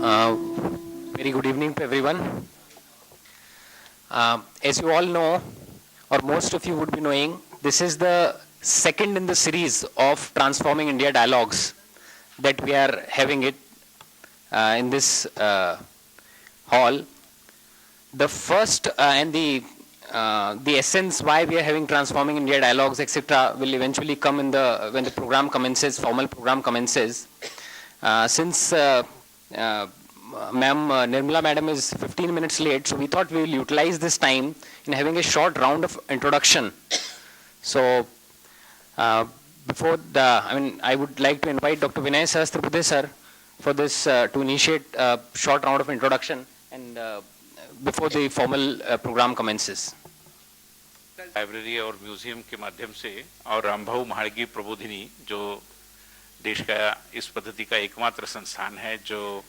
Uh, Very good evening to everyone. As you all know, or most of you would be knowing, this is the second in the series of Transforming India Dialogues that we are having it in this hall. The first and the essence why we are having Transforming India Dialogues, etc., will eventually come in when the program commences, formal program commences. Since Ma'am Nirmala Madam is 15 minutes late, so we thought we will utilize this time in having a short round of introduction. So, I would like to invite Dr. Vinay Sahasrabuddhe sir for this to initiate a short round of introduction and before the formal program commences. Library और museum के माध्यम से और रामभाऊ महाड़गी प्रबोधिनी जो देश का इस पद्धति का एकमात्र संस्थान है जो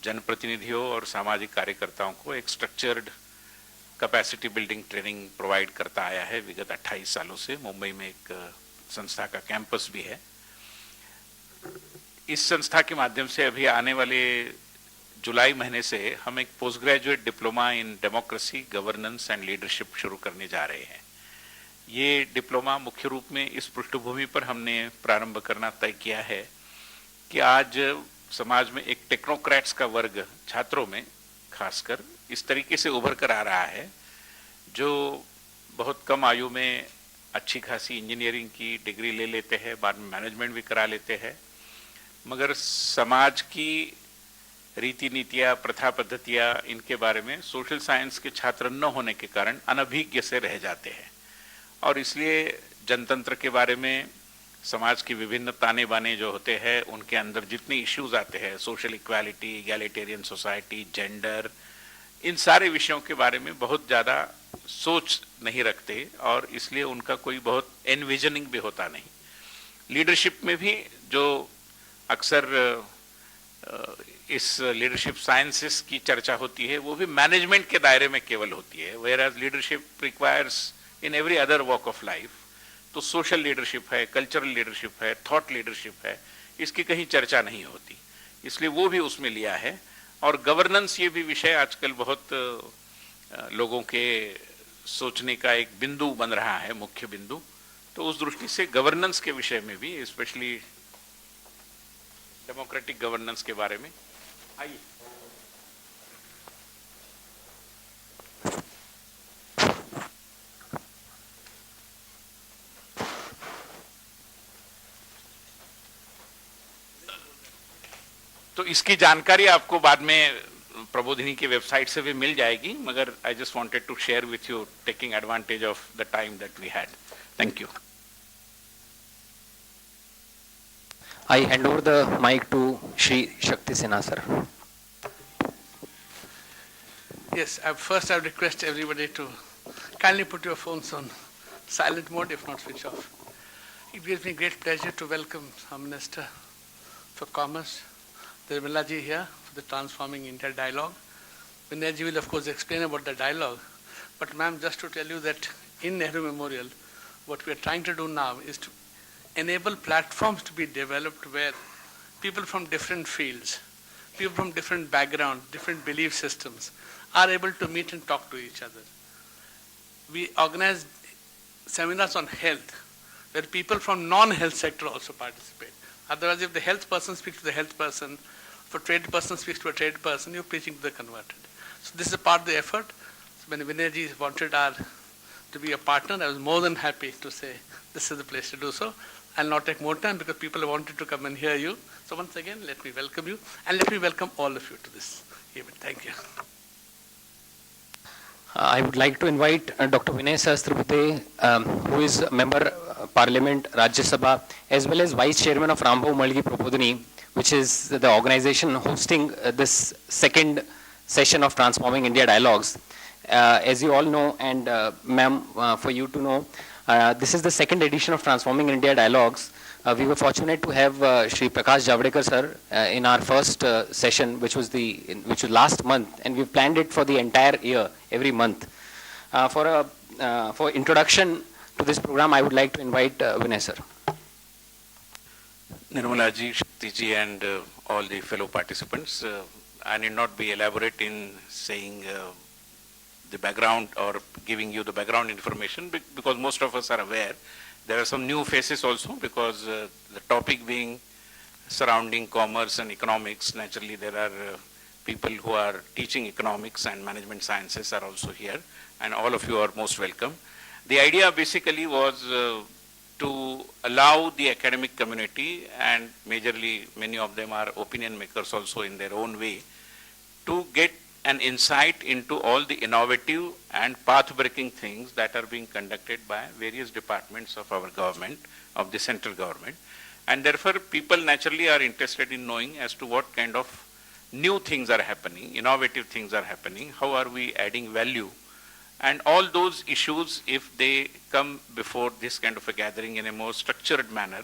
जनप्रतिनिधियों और सामाजिक कार्यकर्ताओं को एक structured capacity building training provide करता आया है विगत 28 सालों से। मुंबई में एक संस्था का कैंपस भी है। इस संस्था के माध्यम से अभी आने वाले जुलाई महीने से हम एक post graduate diploma in democracy, governance and leadership शुरू करने जा रहे हैं। ये डिप्लोमा मुख्य रूप में इस पृष्ठभूमि पर हमने प्रारंभ करना तय किया है कि आज समाज में एक टेक्नोक्रेट्स का वर्ग छात्रों में खासकर इस तरीके से उभर कर आ रहा है जो बहुत कम आयु में अच्छी खासी इंजीनियरिंग की डिग्री ले लेते हैं, बाद में मैनेजमेंट भी करा लेते हैं, मगर समाज की रीति नीतियाँ, प्रथा पद्धतियाँ, इनके बारे में सोशल साइंस के छात्र न होने के कारण अनभिज्ञ से रह जाते हैं। और इसलिए जनतंत्र के बारे में, समाज की विभिन्न ताने बाने जो होते हैं, उनके अंदर जितने इश्यूज आते हैं, social equality, egalitarian society, gender, इन सारे विषयों के बारे में बहुत ज़्यादा सोच नहीं रखते और इसलिए उनका कोई बहुत एनविजनिंग भी होता नहीं। लीडरशिप में भी जो अक्सर इस लीडरशिप साइंसेस की चर्चा होती है वो भी मैनेजमेंट के दायरे में केवल होती है, whereas leadership requires in every other walk of life. तो सोशल लीडरशिप है, कल्चरल लीडरशिप है, थॉट लीडरशिप है, इसकी कहीं चर्चा नहीं होती, इसलिए वो भी उसमें लिया है। और गवर्नेंस ये भी विषय आजकल बहुत लोगों के सोचने का एक बिंदु बन रहा है, मुख्य बिंदु। तो उस दृष्टि से गवर्नेंस के विषय में भी, स्पेशली डेमोक्रेटिक गवर्नेंस के बारे में आइए। तो इसकी जानकारी आपको बाद में प्रबोधिनी की वेबसाइट से भी मिल जाएगी, मगर I just wanted to share with you taking advantage of the time that we had. Thank you. I hand over the mic to Shri Shakti Sinha sir. Yes, first I would request everybody to kindly put your phones on silent mode, if not switch off. It gives me great pleasure to welcome our Minister for Commerce, Nirmala ji, here for the Transforming India Dialogue. Vinay ji will of course explain about the dialogue, but ma'am, just to tell you that in Nehru Memorial, what we are trying to do now is to enable platforms to be developed where people from different fields, people from different backgrounds, different belief systems are able to meet and talk to each other. We organize seminars on health where people from non-health sector also participate. Otherwise, if the health person speaks to the health person, if a trade person speaks to a trade person, you're preaching to the converted. So this is a part of the effort. So when Vinay ji wanted to be a partner, I was more than happy to say this is the place to do so. I'll not take more time because people have wanted to come and hear you. So once again, let me welcome you and let me welcome all of you to this event. Thank you. I would like to invite Dr. Vinay Sahasrabuddhe, who is a member Parliament, Rajya Sabha, as well as Vice Chairman of Rambhav Malgi Prabodhini, which is the organization hosting this second session of Transforming India Dialogues. As you all know, and ma'am, for you to know, this is the second edition of Transforming India Dialogues. We were fortunate to have Shri Prakash Javadekar sir in our first session, which was last month, and we planned it for the entire year, every month. For introduction to this program, I would like to invite Vinay sir. Nirmala ji, Shakti ji, and all the fellow participants, I need not be elaborate in saying the background or giving you the background information because most of us are aware. There are some new faces also because the topic being surrounding commerce and economics, naturally there are people who are teaching economics and management sciences are also here, and all of you are most welcome. The idea basically was to allow the academic community, and majorly many of them are opinion makers also in their own way, to get an insight into all the innovative and path-breaking things that are being conducted by various departments of our government, of the central government. And therefore, people naturally are interested in knowing as to what kind of new things are happening, innovative things are happening, how are we adding value. And all those issues, if they come before this kind of a gathering in a more structured manner,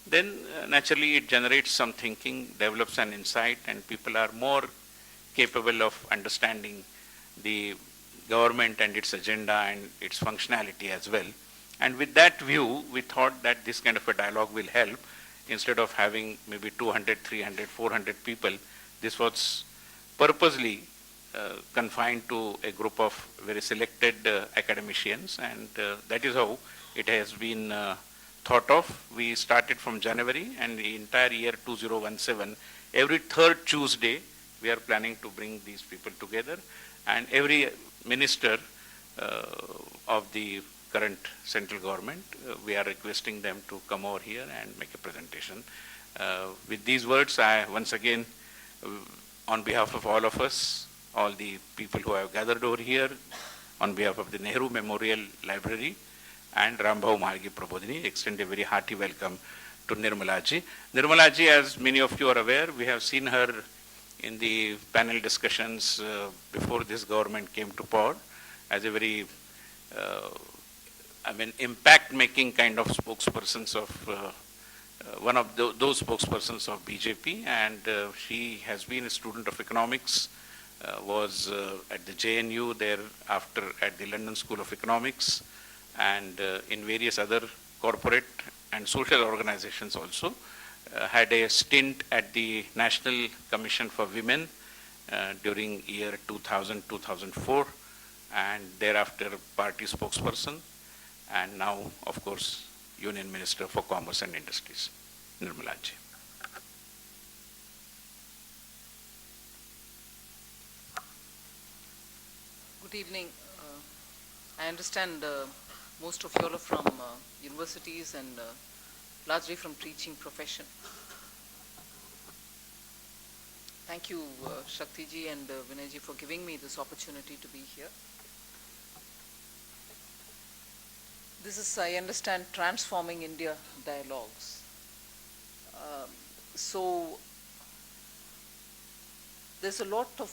then naturally it generates some thinking, develops an insight, and people are more capable of understanding the government and its agenda and its functionality as well. And with that view, we thought that this kind of a dialogue will help. Instead of having maybe 200, 300, 400 people, this was purposely confined to a group of very selected academicians, and that is how it has been thought of. We started from January, and the entire year 2017, every third Tuesday, we are planning to bring these people together, and every minister of the current central government, we are requesting them to come over here and make a presentation. With these words, I once again, on behalf of all of us, all the people who have gathered over here, on behalf of the Nehru Memorial Library and Rambhau Margi Prabodhini, extend a very hearty welcome to Nirmala ji. Nirmala ji, as many of you are aware, we have seen her in the panel discussions before this government came to power as a very, impact-making kind of spokespersons of, one of those spokespersons of BJP, and she has been a student of economics, was at the JNU, thereafter at the London School of Economics, and in various other corporate and social organizations also. Had a stint at the National Commission for Women during year 2000-2004, and thereafter party spokesperson, and now, of course, Union Minister for Commerce and Industries. Nirmala ji. Good evening. I understand most of you all are from universities and largely from teaching profession. Thank you, Shakti ji and Vinay ji, for giving me this opportunity to be here. This is, I understand, Transforming India Dialogues. So there's a lot of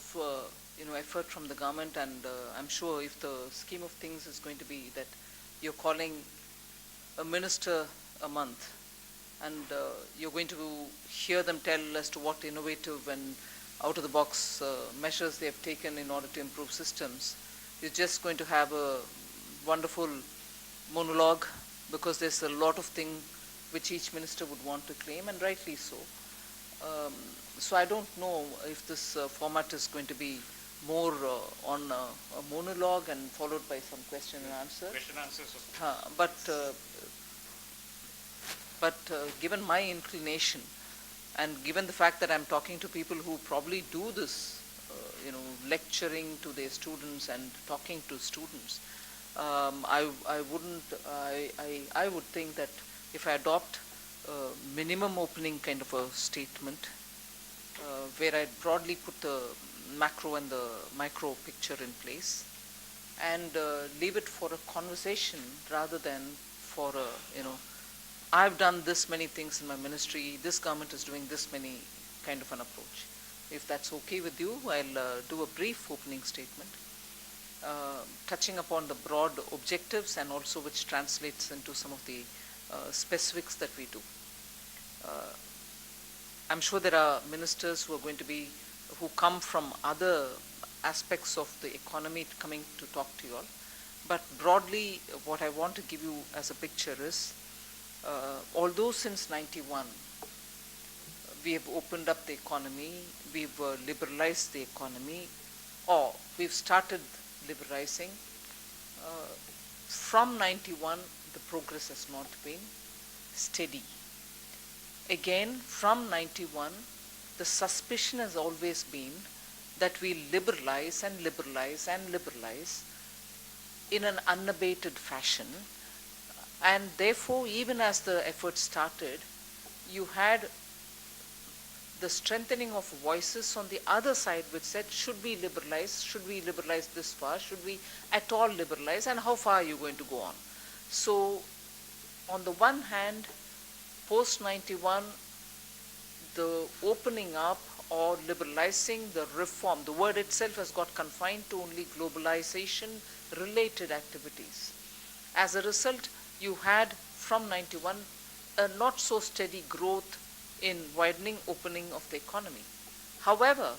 effort from the government, and I'm sure if the scheme of things is going to be that you're calling a minister a month, and you're going to hear them tell as to what innovative and out-of-the-box measures they have taken in order to improve systems. You're just going to have a wonderful monologue, because there's a lot of things which each minister would want to claim, and rightly so. So I don't know if this format is going to be more on a monologue and followed by some question and answer. Question answers. But given my inclination, and given the fact that I'm talking to people who probably do this, lecturing to their students and talking to students, I would think that if I adopt a minimum opening kind of a statement, where I broadly put the macro and the micro picture in place, and leave it for a conversation rather than for a, I've done this many things in my ministry, this government is doing this many kind of an approach. If that's okay with you, I'll do a brief opening statement, touching upon the broad objectives and also which translates into some of the specifics that we do. I'm sure there are ministers who are going to be, who come from other aspects of the economy coming to talk to you all. But broadly, what I want to give you as a picture is, although since 91, we have opened up the economy, we've liberalized the economy, or we've started liberalizing. From 91, the progress has not been steady. Again, from 91, the suspicion has always been that we liberalize and liberalize and liberalize in an unabated fashion. And therefore, even as the effort started, you had the strengthening of voices on the other side which said, should we liberalize? Should we liberalize this far? Should we at all liberalize? And how far are you going to go on? So, on the one hand, post-91, the opening up or liberalizing, the reform, the word itself has got confined to only globalization-related activities. As a result, you had, from 91, a not so steady growth in widening, opening of the economy. However,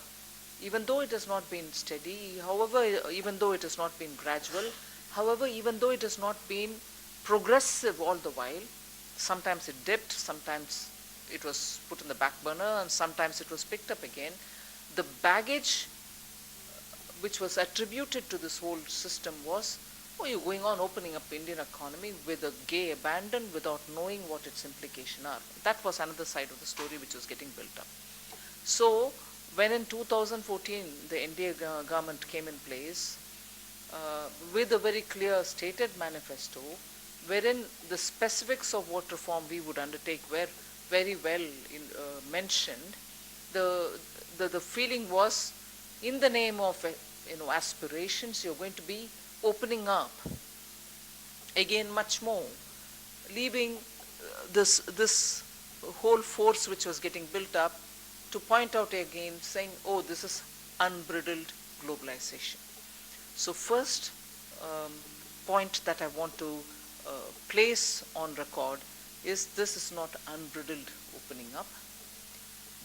even though it has not been steady, even though it has not been gradual, even though it has not been progressive all the while, sometimes it dipped, sometimes it was put in the back burner, and sometimes it was picked up again. The baggage which was attributed to this whole system was, oh, you're going on opening up Indian economy with a gay abandon without knowing what its implications are. That was another side of the story which was getting built up. So, when in 2014 the NDA government came in place with a very clear stated manifesto, wherein the specifics of what reform we would undertake were very well mentioned, the feeling was, in the name of aspirations, you're going to be opening up again much more, leaving this whole force which was getting built up to point out again, saying, oh, this is unbridled globalization. So first point that I want to place on record is, this is not unbridled opening up.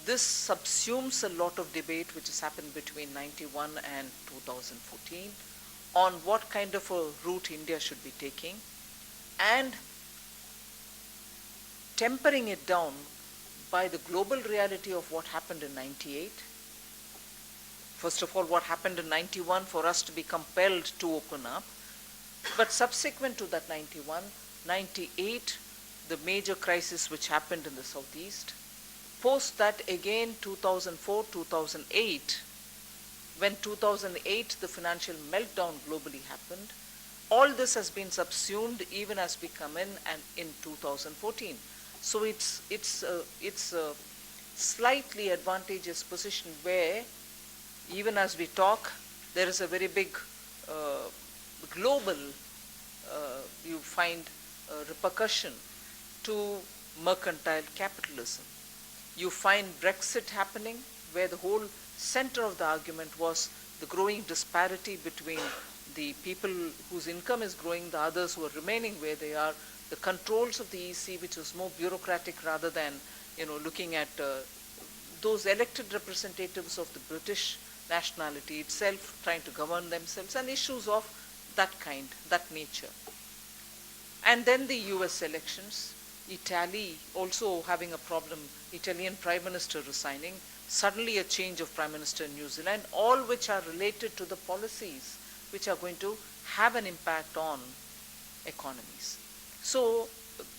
This subsumes a lot of debate which has happened between 91 and 2014 on what kind of a route India should be taking, and tempering it down by the global reality of what happened in 98. First of all, what happened in 91 for us to be compelled to open up, but subsequent to that 91, 98, the major crisis which happened in the southeast. Post that again 2004, 2008, when 2008 the financial meltdown globally happened. All this has been subsumed even as we come in and in 2014. So it's a slightly advantageous position where even as we talk, there is a very big global, you find, repercussion to mercantile capitalism. You find Brexit happening, where the whole center of the argument was the growing disparity between the people whose income is growing, the others who are remaining where they are, the controls of the EC, which was more bureaucratic rather than looking at those elected representatives of the British nationality itself trying to govern themselves, and issues of that kind, that nature. And then the US elections, Italy also having a problem, Italian Prime Minister resigning, suddenly a change of Prime Minister in New Zealand, all which are related to the policies which are going to have an impact on economies. So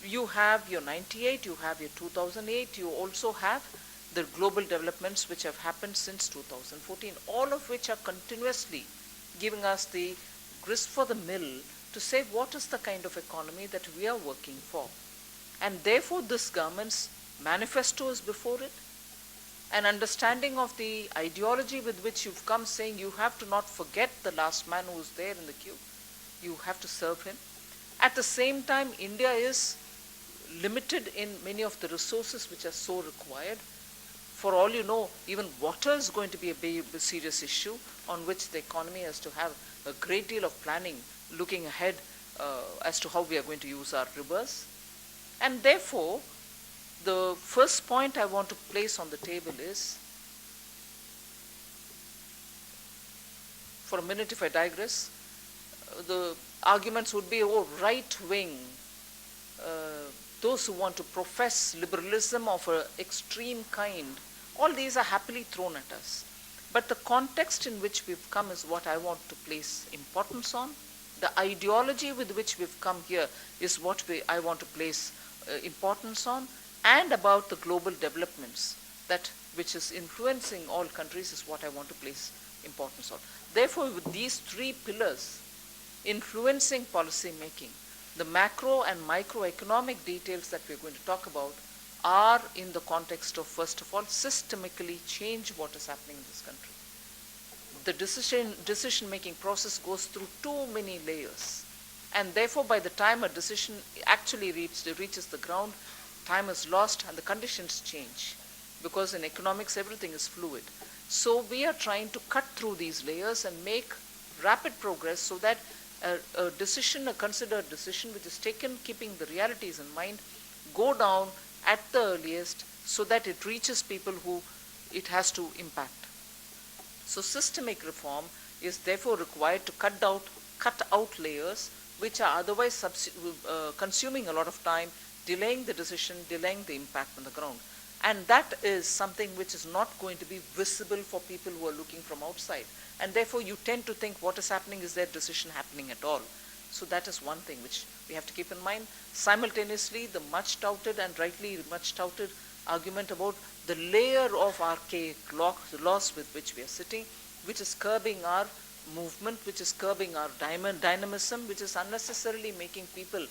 you have your 98, you have your 2008, you also have the global developments which have happened since 2014, all of which are continuously giving us the grist for the mill to say what is the kind of economy that we are working for. And therefore this government's manifesto is before it, an understanding of the ideology with which you've come, saying you have to not forget the last man who was there in the queue, you have to serve him. At the same time, India is limited in many of the resources which are so required. For all you know, even water is going to be a serious issue on which the economy has to have a great deal of planning, looking ahead as to how we are going to use our rivers. And therefore, the first point I want to place on the table is, for a minute if I digress, the arguments would be, oh, right-wing those who want to profess liberalism of an extreme kind, all these are happily thrown at us. But the context in which we've come is what I want to place importance on. The ideology with which we've come here is what I want to place importance on, and about the global developments which is influencing all countries is what I want to place importance on. Therefore, with these three pillars influencing policy making, the macro and microeconomic details that we're going to talk about are in the context of, first of all, systemically change what is happening in this country. The decision-making process goes through too many layers, and therefore by the time a decision actually reaches the ground, time is lost and the conditions change, because in economics everything is fluid. So we are trying to cut through these layers and make rapid progress so that a considered decision which is taken keeping the realities in mind, go down at the earliest so that it reaches people who it has to impact. So systemic reform is therefore required to cut out layers which are otherwise consuming a lot of time, delaying the decision, delaying the impact on the ground. And that is something which is not going to be visible for people who are looking from outside. And therefore you tend to think what is happening, is there decision happening at all? So that is one thing which we have to keep in mind. Simultaneously, the much touted and rightly much touted argument about the layer of archaic laws with which we are sitting, which is curbing our movement, which is curbing our dynamism, which is unnecessarily making people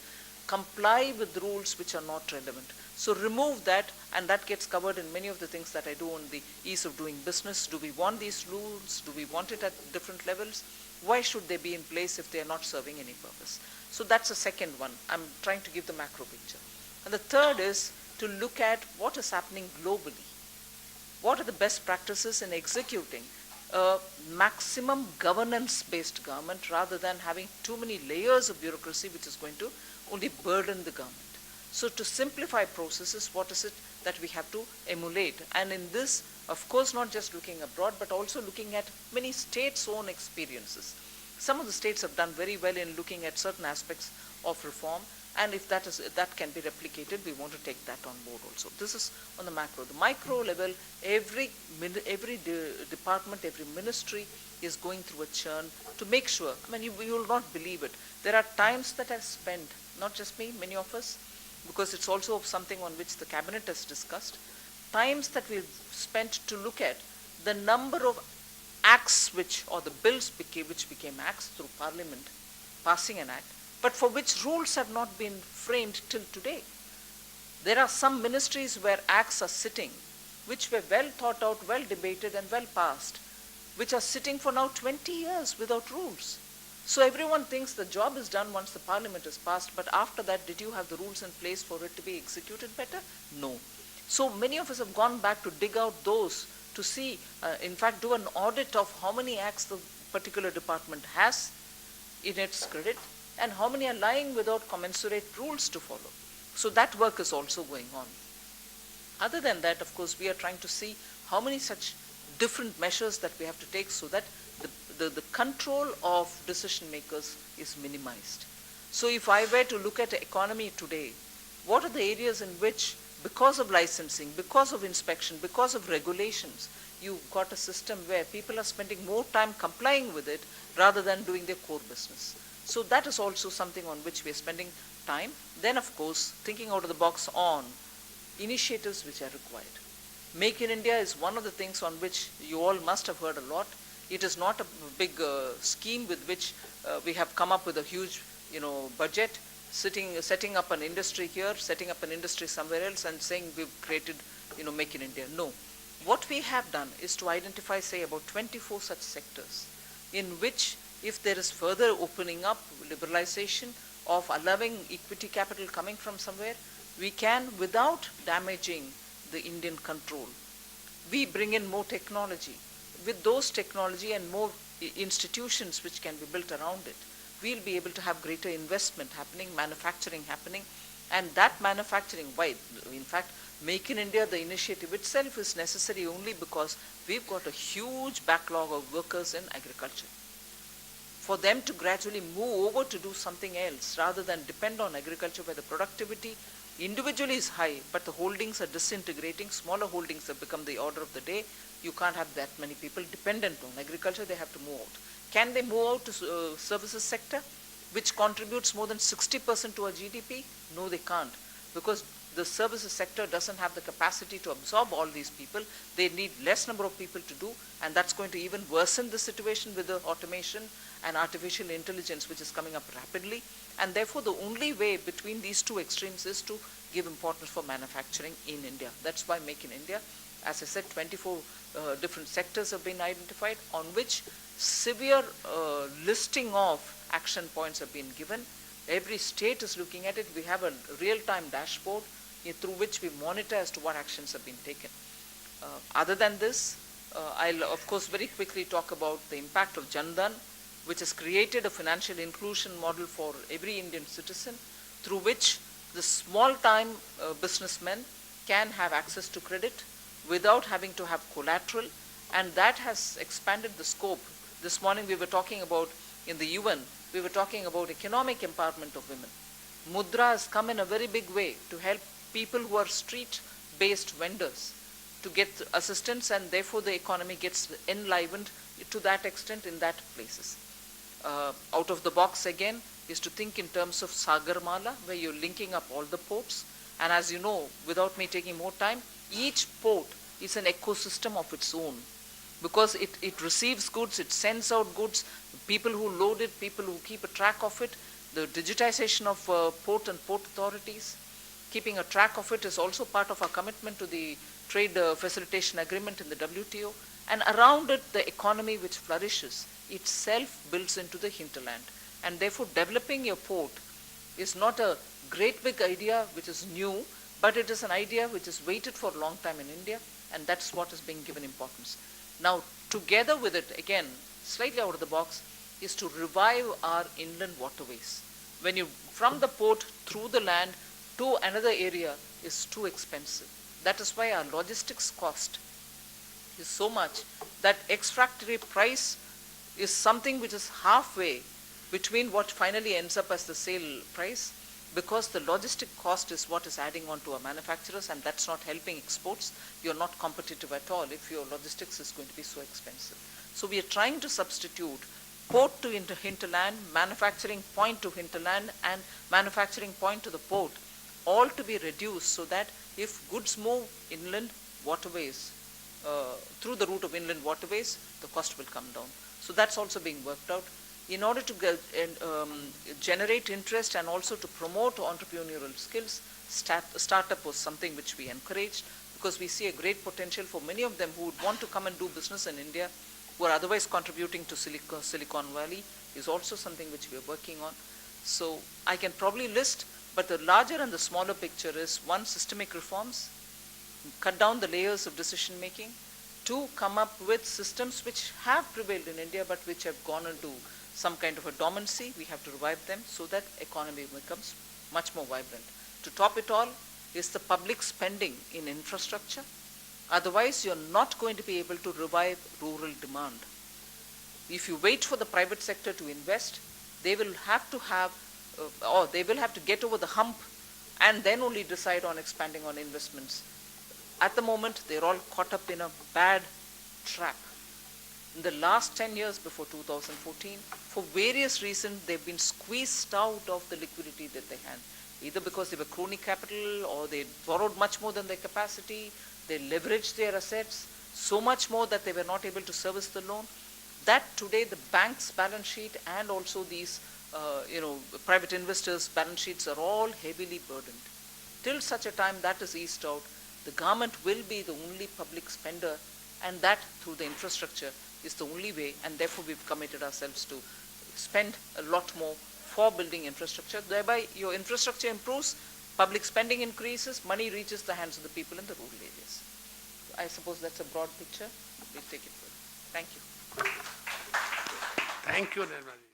comply with rules which are not relevant. So remove that, and that gets covered in many of the things that I do on the ease of doing business. Do we want these rules? Do we want it at different levels? Why should they be in place if they are not serving any purpose? So that's the second one. I'm trying to give the macro picture. And the third is to look at what is happening globally. What are the best practices in executing a maximum governance-based government rather than having too many layers of bureaucracy which is going to only burden the government. So to simplify processes, what is it that we have to emulate? And in this, of course, not just looking abroad, but also looking at many states' own experiences. Some of the states have done very well in looking at certain aspects of reform, and if that can be replicated, we want to take that on board also. This is on the macro. The micro level, every department, every ministry is going through a churn to make sure. I mean, you will not believe it. There are times that I've spent, not just me, many of us, because it's also something on which the cabinet has discussed, times that we've spent to look at the number of acts or the bills which became acts through Parliament passing an act, but for which rules have not been framed till today. There are some ministries where acts are sitting, which were well thought out, well debated and well passed, which are sitting for now 20 years without rules. So everyone thinks the job is done once the Parliament is passed, but after that, did you have the rules in place for it to be executed better? No. So many of us have gone back to dig out those to see, in fact, do an audit of how many acts the particular department has in its credit and how many are lying without commensurate rules to follow. So that work is also going on. Other than that, of course, we are trying to see how many such different measures that we have to take so that the control of decision makers is minimized. So if I were to look at the economy today, what are the areas in which, because of licensing, because of inspection, because of regulations, you've got a system where people are spending more time complying with it rather than doing their core business. So that is also something on which we are spending time. Then, of course, thinking out of the box on initiatives which are required. Make in India is one of the things on which you all must have heard a lot. It is not a big scheme with which we have come up with a huge, budget, setting up an industry here, setting up an industry somewhere else, and saying we've created, Make in India. No. What we have done is to identify, say, about 24 such sectors in which, if there is further opening up, liberalization of allowing equity capital coming from somewhere, we can, without damaging the Indian control, we bring in more technology. With those technology and more institutions which can be built around it, we'll be able to have greater investment happening, manufacturing happening, and that manufacturing, why? In fact, Make in India, the initiative itself is necessary only because we've got a huge backlog of workers in agriculture. For them to gradually move over to do something else rather than depend on agriculture where the productivity individually is high, but the holdings are disintegrating. Smaller holdings have become the order of the day. You can't have that many people dependent on agriculture. They have to move out. Can they move out to services sector, which contributes more than 60% to our GDP? No, they can't, because the services sector doesn't have the capacity to absorb all these people. They need less number of people to do, and that's going to even worsen the situation with the automation and artificial intelligence, which is coming up rapidly. And therefore, the only way between these two extremes is to give importance for manufacturing in India. That's why Make in India. As I said, 24 different sectors have been identified, on which severe listing of action points have been given. Every state is looking at it. We have a real-time dashboard through which we monitor as to what actions have been taken. Other than this, I'll of course very quickly talk about the impact of Jan Dhan, which has created a financial inclusion model for every Indian citizen, through which the small-time businessmen can have access to credit without having to have collateral, and that has expanded the scope. This morning we were talking about, in the UN, we were talking about economic empowerment of women. Mudra has come in a very big way to help people who are street-based vendors to get assistance, and therefore the economy gets enlivened to that extent in that places. Out of the box again is to think in terms of Sagarmala, where you're linking up all the ports. And as you know, without me taking more time, each port is an ecosystem of its own, because it receives goods, it sends out goods, people who load it, people who keep a track of it, the digitization of port and port authorities. Keeping a track of it is also part of our commitment to the trade facilitation agreement in the WTO. And around it, the economy which flourishes itself builds into the hinterland. And therefore, developing your port is not a great big idea which is new, but it is an idea which is waited for a long time in India, and that's what is being given importance. Now, together with it, again, slightly out of the box, is to revive our inland waterways. When you, from the port through the land to another area, is too expensive. That is why our logistics cost is so much that ex-factory price is something which is halfway between what finally ends up as the sale price, because the logistic cost is what is adding on to our manufacturers, and that's not helping exports. You're not competitive at all if your logistics is going to be so expensive. So we are trying to substitute port to hinterland, manufacturing point to hinterland, and manufacturing point to the port, all to be reduced, so that if goods move inland waterways, through the route of inland waterways, the cost will come down. So that's also being worked out. In order to generate interest and also to promote entrepreneurial skills, startup was something which we encouraged, because we see a great potential for many of them who would want to come and do business in India, who are otherwise contributing to Silicon Valley, is also something which we are working on. So I can probably list, but the larger and the smaller picture is: one, systemic reforms, cut down the layers of decision making; two, come up with systems which have prevailed in India but which have gone into some kind of a dormancy. We have to revive them so that economy becomes much more vibrant. To top it all is the public spending in infrastructure. Otherwise, you're not going to be able to revive rural demand. If you wait for the private sector to invest, they will have to have, or they will have to get over the hump and then only decide on expanding on investments. At the moment, they're all caught up in a bad track. In the last 10 years before 2014, for various reasons, they've been squeezed out of the liquidity that they had, either because they were crony capital, or they borrowed much more than their capacity, they leveraged their assets so much more that they were not able to service the loan. That today the bank's balance sheet and also these private investors' balance sheets are all heavily burdened. Till such a time that is eased out, the government will be the only public spender, and that through the infrastructure is the only way, and therefore we've committed ourselves to spend a lot more for building infrastructure. Thereby your infrastructure improves, public spending increases, money reaches the hands of the people in the rural areas. I suppose that's a broad picture. We'll take it further. Thank you. Thank you, Nirmala.